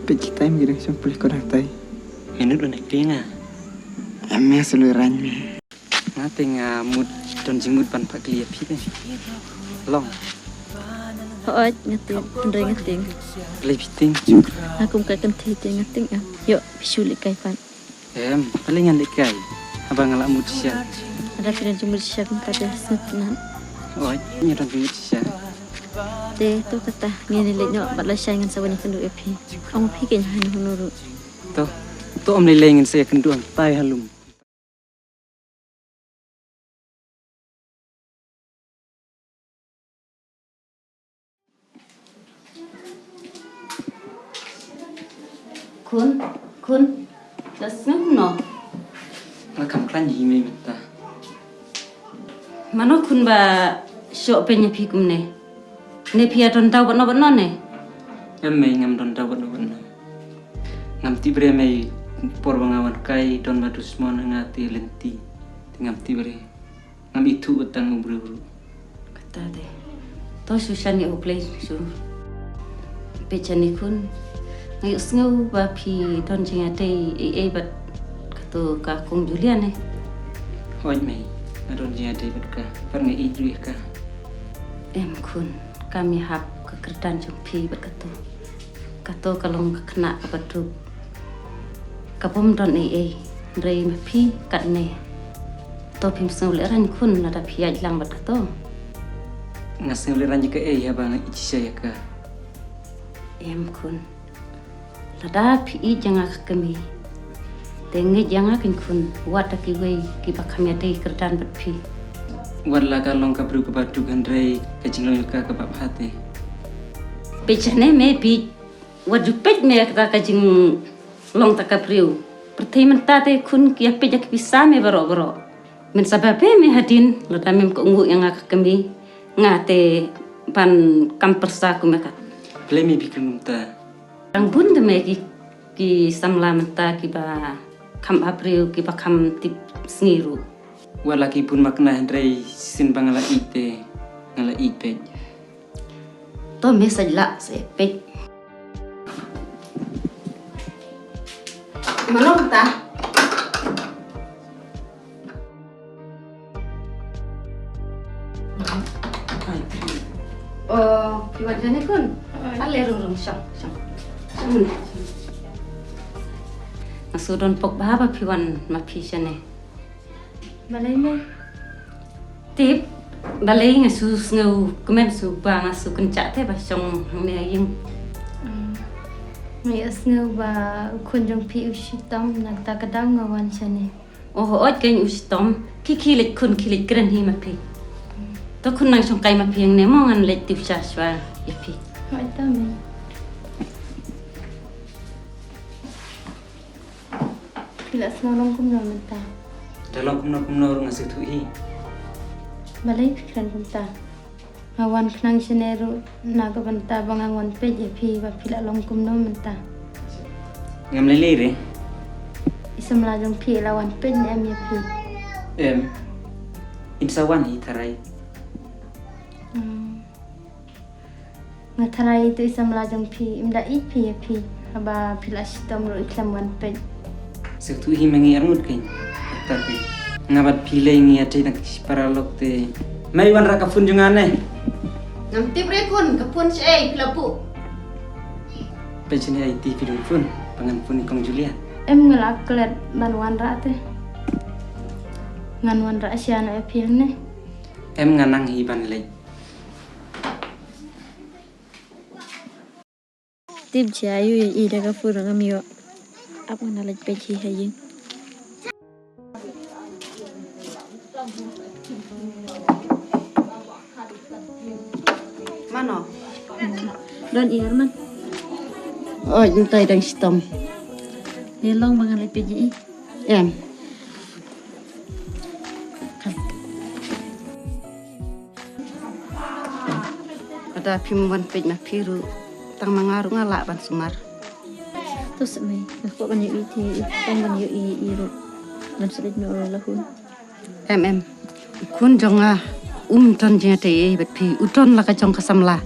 Pecitai mirang sampul korang tai. Minut udah naik Ame seluruhan me. Ngate mood don jimut pan pak lihat pide. Long. Hoat ngating, pendai ngating. Lebih ting. Aku mungkin kenti ngating ah. Yuk, pisulik kai pan. Palingan dekai. Abang ngalak mood siya. Ada pidan jumur siya pun kada setenan. Oh, nyeron mood siya. Deh tu kata ngini lek nyok batla siya ngan sawan kendu epi. Ang pikin han honuru. Tuh om lelengin saya kenduang. Tai halum. Kun. Das no. Ngakam klan jimi minta. Mano kun ba syok penya pikum ne. Ne pia don tau no ne. Mai ngam don dapat no. Ngam tibre mai por bangawan kai don batu semua ngati lenti. Ngam tibre. Ngam itu utang ubru. Kata deh. To susah ni uplay su. Pecani kun. Ngayuk sengau ba pi don jingate bat katu ka kung Julian ne. Hoi mai. Adon jingate bat ka. Parne idri ka. Kun kami hap kekerdan jong pi bat katu. Katu kalong kena kabatu. Kapum don rei me pi kat ne. To pim sengau le ran kun ada pi aj lang bat katu. Ngaseng le ran jika ya bang ichi saya ka. Kun. Lada pi janga kami. Tenge janga kun wata ki wei ki pakam yate kerdan bat pi. Warla kalong kabru ke batu gandrei kecing loyo ka bab hati. Pechane me pi wadu pech me kata kajing long takapriu. Pertaiman tate kun ki ape jak bisa me baro. Men sababe me hadin lada mem ko ungu yang kami ngate pan kampersa ku mekat. Plemi bikin ta. Ang bunda me ki samla menta ki ba kam apriu ki ba kam tip sniru. Walaki pun makna hendrai sin bangala ite ngala ipe. To message la se pe. Mana kita? Oh, kiwat jane kun. Ale rung syang. Masudon pok baba piwan mapisane. Balai me. Tip balai ngasus ngau kemen su ba ngasu kencak te ba song me ying. May ngau ba kunjung pi usitam nagtakadaw ngawan siya ni. Oh ot kan usitam kikilit kun kilit kren hi mapi. To kun nang song kai mapi yang nemo ngan let tip syaswa yapi. Ay tama. Kila semolong kumno ta. Dalam kumno ngasih tuhi. Balay pikiran kumta. Awan kenang sineru naga banta bangangon pe yapi ba pila long kumno menta. Ngam lelere. Isam lajong pi lawan pe em yapi. Insawan hitarai. Ngatarai itu isam lajong pi imda ipi yapi. Aba pila sitam ro iklam wan pe. Sektuhi mengi armut kain. Tapi ngabat pilih ngi ate nak paralok te. Mai wan raka fun jungane. Ngam tip rekun kapun si pilapu. Pecini IT video pun pangan pun ikong Julia. Em ngelak kelet banwan ra te. Nganwan ra siya na yapi yang ne. Nganang hiban lei. Tip jayu i daga furu ngam yo. Apa nalat peji hayin. Mano? Don iar man. Oh, juntai dang sitom. Nelong mangalat peji i. Em. Ada pimuan pej na piru. Tang mangaru ngalak ban sumar. Terus mai, aku banyak iti, tang banyak iru. Dan sudah nol lahun. Kun jonga ton jate bet pi uton la ka jong kasamla.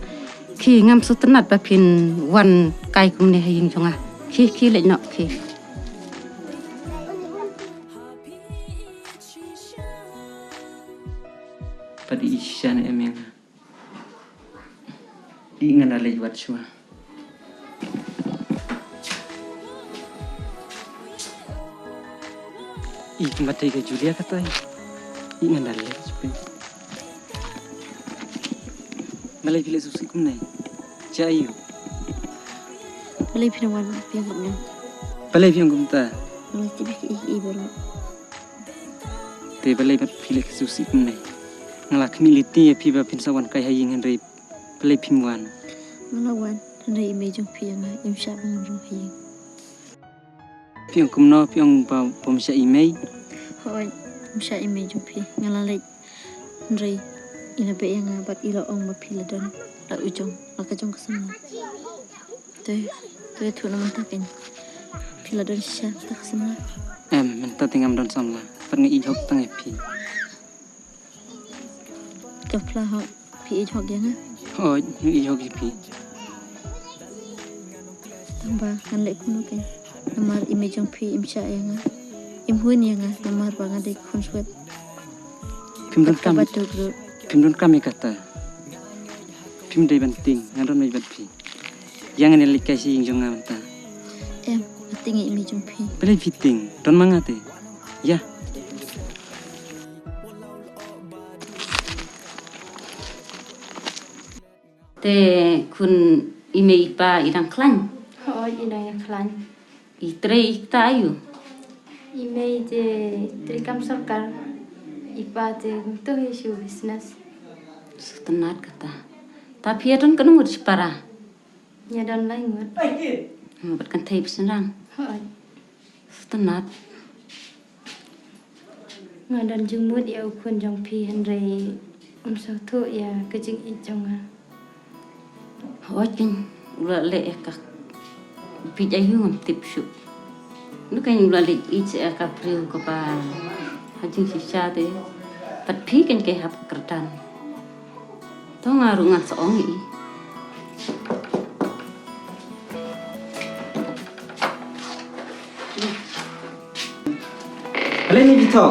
Ki ngam sutenat ba pin wan kai kum ne hayin jonga. khi lại nọ khi Padi isyan emang. Ingan alay wat siya. Matay ka Julia katay. Ingan alay siya. Malay pila susi kumnay. Chayo. Malay pinawan piyang kumna. Palay piyang kumta. Malay tibik ibaro. Te balay mat pila susi kumnay. Ngalak militi ya piba pinsawan kay hayingan ray palay pimwan. Malawan ray imejong piyang imsya bang haying. Piyang kumno piyang pamsya imay. Hoy, imsya imejong pi ngalalay ray inabe yang abat ila ong mapila dan la ujong lakajong kasama. Tuh tu naman takin. Pila dan siya tak kasama. Minta tingam don samla. Pernah ijok tang epi. Jopla ho pi ijok yang Oh, ijok epi. Tambah kan lek kuno kan. Namar imejong pi imsya yang imhun yang namar bangadik konswet. Pimdon kami. Batu group. Pimdon kami kata. Pimdai banting. Ngaron may batpi. Yang ini likai si injong ngamta. Penting imejong pi. Pelai fitting. Don mangate. Ya. te kun ime ipa idang klan Hoy inang klan. itre itayu Email je trikam sarkar ipa je to issue business setenat kata tapi adon kan ngut para nyadon lain ngut. ngut kan tei senang Hoy setenat ngadon jumut ya ukun jong pi henry so thu ya kejing ijong hokin ula le ka pijayu ngam tipsu nu kan ula le ice ka priu ko pa hajing sisa te pat pi kan ke hap kertan to ngaru ngat soong i Balay ni bito.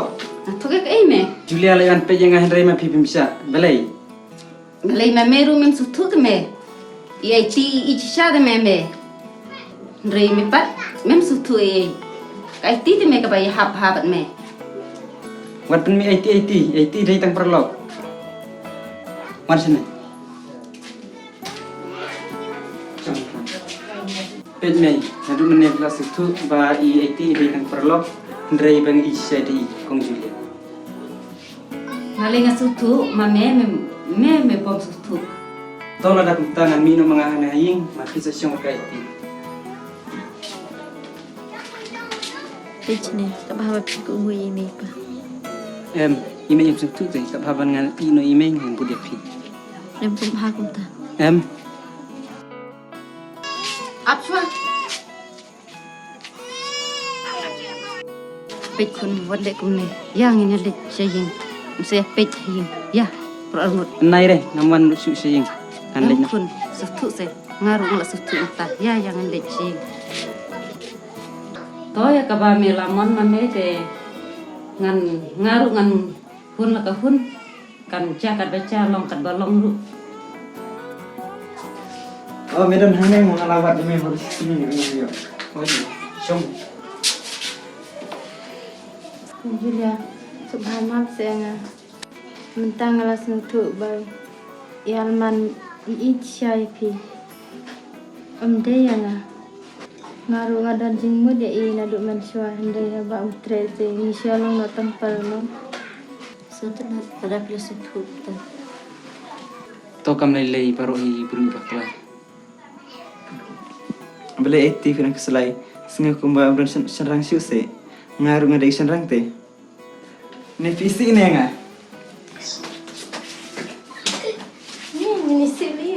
to ke ime Julia layan pe yang henry ma pipim sya. Balay. Malay ma meru mem sutu ke me. Ia ti ichi de me. Rei me pat mem sutu e. Kai ti me ka bai hap habat me. Wat pen mi 80 day tang perlok. Wan sana. Pet me, nadu mene kelas itu ba i 80 day tang perlok. Ndrei bang isya di kong Julia. Malay nga sutu ma me pom sutu. Tola dak tangan mino mga hanaying makisa siyang kay ti. Page ni tak bahwa pi ko ngui email pa. Ime yang sutu te kap haban ngan ino ime ngan budi pi. Lem pum ha kum ta. Apswa. Pet kun wale kum ne. Yang ini le saying. Saya pet hing. Ya, perarut. Nai re naman su siyang. Kan Yang le kun sutu se ngaru ngala sutu ta. Ya yang le saying. Toya ka ba me lamon ma me te ngan ngaru ngan hun la ka hun kan jakat baca long kat balong ru. Oh, medan haneng mau ngalawat di member sini ni yo. Oh, syong. Julia subhanallah saya mentang alas nutu bai yalman ichai pi de yang ngaru ngadan jingmud ya ina du mensua hande ya ba utre te insyaallah no tempel no setelah pada filsuf ta To kam lay paro i buru bakla. Balay 80 kurang keselai. Sengaja kumba beran senrang siuse. Ngaru ngadai senrang te. Ni visi ni nga. ni sili